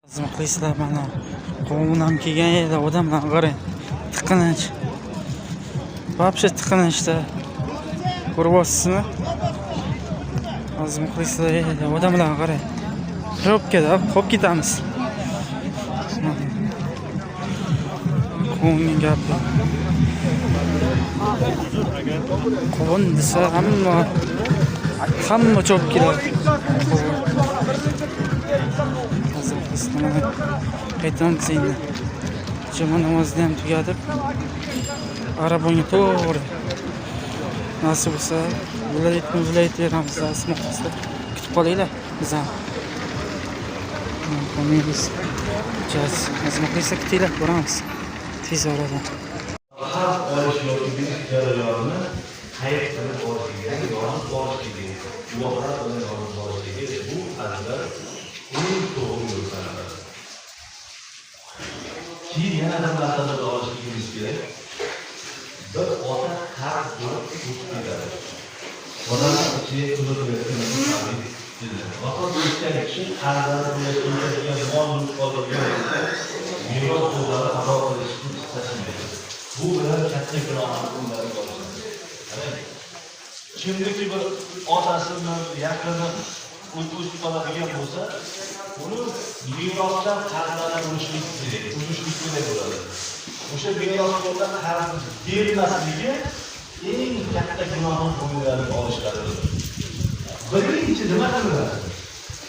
Muxlislar mana qovunam kelgan edi, odamlar qarang. Tiqinch. Вообще tiqinchda. Ko'ryapsizmi? Aziz muxlislar, odamlar qarang. Probkada qolib ketamiz. Qovunning gapi. Qovun desa hamma chopib keladi. Qaytamiz endi. Juma namozni ham tugatib, arabonga to'g'ri nasib bo'lsa viloyat beramiz. Muxlislar kutib qolinglar. Biz ham qolmaymiz. Muxlislar kutinglar, boramiz tez orada. Har olish yoki bir jarayonni qayt qilib olishligi, yonib olishligi, guvohlar bilan yonib olishligi bu albatta eng to'g'ri yo'l sanaladi. Keyin yana bir narsani olishligimiz kerak. Bir ota qarz bo'lib o'tib ketadi. Odamlar ichiga kulib yuradigan vafot etgan kishi qarzlari to'lashga mol-mulk qoldirgan meros so'zlari ado qilishni istamaydi. Bu bilan katta gunohni qo'llarga olishadi. Kimniki bir otasini yaqini o'tib qoladigan bo'lsa, uni merosdan qarzlardan urishlik kerak bo'ladi. O'sha merosdan qarz bermasligi eng katta gunohni qo'llarga olishlari. Birinchi nima qiladi?